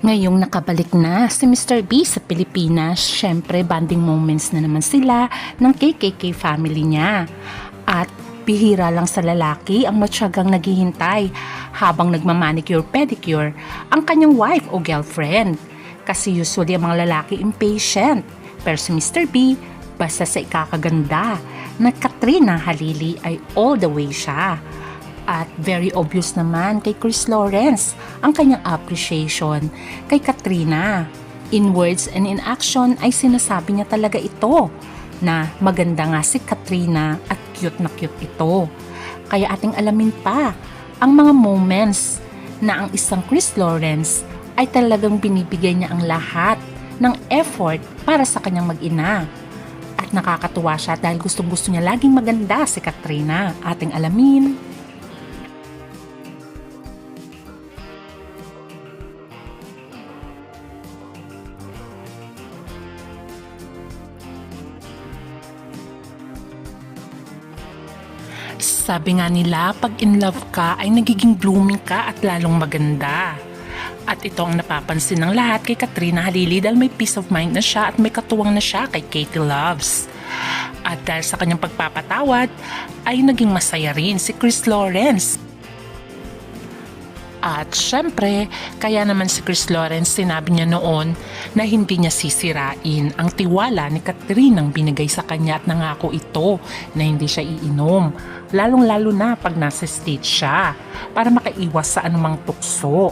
Ngayong nakabalik na si Mr. B sa Pilipinas, syempre bonding moments na naman sila ng KKK family niya. At bihira lang sa lalaki ang matyagang naghihintay habang nagmamanicure pedicure ang kanyang wife o girlfriend. Kasi usually ang mga lalaki impatient. Pero si Mr. B, basta sa ikakaganda na Katrina Halili ay all the way siya. At very obvious naman kay Chris Lawrence ang kanyang appreciation kay Katrina. In words and in action ay sinasabi niya talaga ito na maganda nga si Katrina at cute na cute ito. Kaya ating alamin pa ang mga moments na ang isang Chris Lawrence ay talagang binibigay niya ang lahat ng effort para sa kanyang mag-ina. At nakakatuwa siya dahil gustong-gusto niya laging maganda si Katrina. Ating alamin. Sabi nga nila, pag in love ka ay nagiging blooming ka at lalong maganda. At ito ang napapansin ng lahat kay Katrina Halili dahil may peace of mind na siya at may katuwang na siya kay Katie Loves. At dahil sa kanyang pagpapatawad ay naging masaya rin si Chris Lawrence. At syempre, kaya naman si Chris Lawrence sinabi niya noon na hindi niya sisirain ang tiwala ni Katrina ang binigay sa kanya at nangako ito na hindi siya iinom. Lalong-lalo na pag nasa stage siya para makaiwas sa anumang tukso.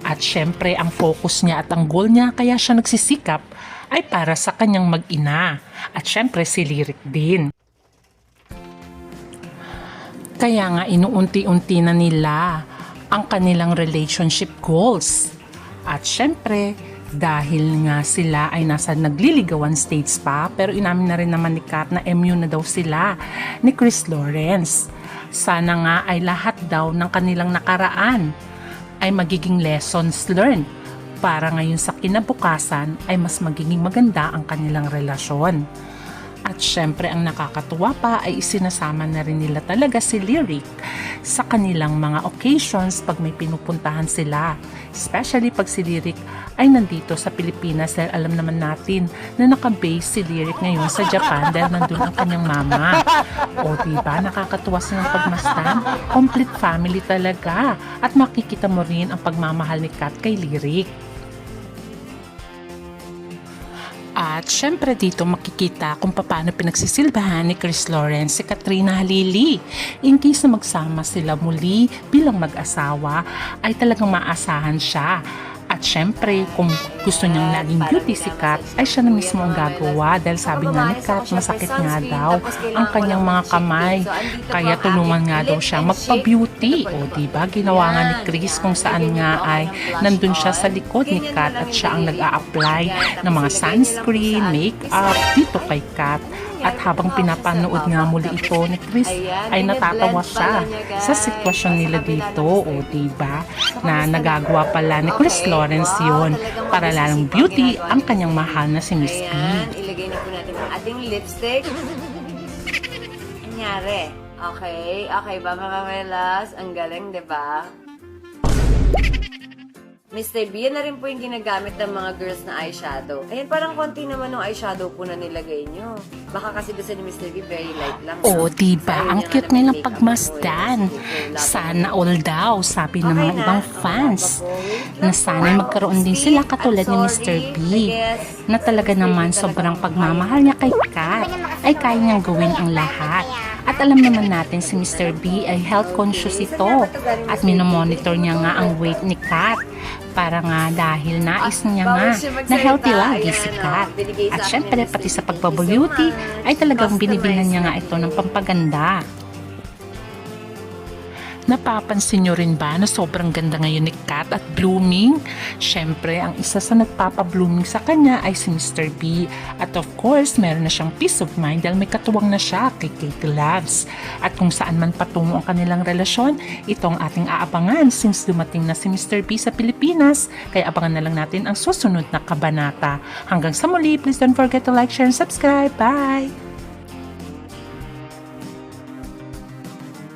At syempre, ang focus niya at ang goal niya kaya siya nagsisikap ay para sa kanyang mag-ina. At syempre, si Lyric din. Kaya nga inuunti-unti na nila ang kanilang relationship goals. At syempre, dahil nga sila ay nasa nagliligawan stage pa, pero inamin na rin naman ni Kat na MU na daw sila ni Chris Lawrence. Sana nga ay lahat daw ng kanilang nakaraan ay magiging lessons learned para ngayon sa kinabukasan ay mas magiging maganda ang kanilang relasyon. At syempre ang nakakatuwa pa ay isinasama na rin nila talaga si Lyric sa kanilang mga occasions pag may pinupuntahan sila. Especially pag si Lyric ay nandito sa Pilipinas dahil alam naman natin na nakabase si Lyric ngayon sa Japan dahil nandun ang kanyang mama. O diba, nakakatuwa silang pagmasdan. Complete family talaga. At makikita mo rin ang pagmamahal ni Kat kay Lyric. At syempre dito makikita kung paano pinagsisilbahan ni Chris Lawrence si Katrina Halili. In case na magsama sila muli bilang mag-asawa ay talagang maasahan siya. At syempre kung gusto niyang laging beauty si Kat ay siya na mismo ang gagawa dahil sabi nga ni Kat masakit nga daw ang kanyang mga kamay. Kaya tulungan nga daw siya magpa-beauty. O diba ginawa nga ni Chris kung saan nga ay nandun siya sa likod ni Kat at siya ang nag-a-apply ng mga sunscreen, makeup dito kay Kat. At habang pinapanood nga muli ito ni Chris ay natatawa siya sa sitwasyon nila dito. O diba na nagagawa pala ni Chris Lawrence yon para lalong beauty ang kanyang mahal na si Miss B. Ilagay na po natin ang ating lipstick. Nangyari. Okay, okay ba mga melas? Ang galing, diba? Mr. B, yan na rin po yung ginagamit ng mga girls na eyeshadow. Ayan, parang konti naman ng eyeshadow po na nilagay nyo. Baka kasi gusto ni Mr. B very light lang. O diba, ang cute nilang pagmasdan. Sana all daw, sabi ng mga ibang fans. Na sana magkaroon din sila katulad ni Mr. B. Na talaga naman sobrang pagmamahal niya kay Kat ay kaya niyang gawin ang lahat. At alam naman natin si Mr. B ay health conscious ito at minomonitor niya nga ang weight ni Kat para nga dahil nais niya nga na healthy lagi si Kat. At syempre pati sa pagbabeauty ay talagang binibilan niya nga ito ng pampaganda. Napapansin nyo rin ba na sobrang ganda ngayon ni Kat at blooming? Syempre, ang isa sa nagpapa-blooming sa kanya ay si Mr. B. At of course, meron na siyang peace of mind dahil may katuwang na siya kay Katie Loves. At kung saan man patungo ang kanilang relasyon, ito ang ating aabangan since dumating na si Mr. B sa Pilipinas. Kaya abangan na lang natin ang susunod na kabanata. Hanggang sa muli, please don't forget to like, share, and subscribe. Bye!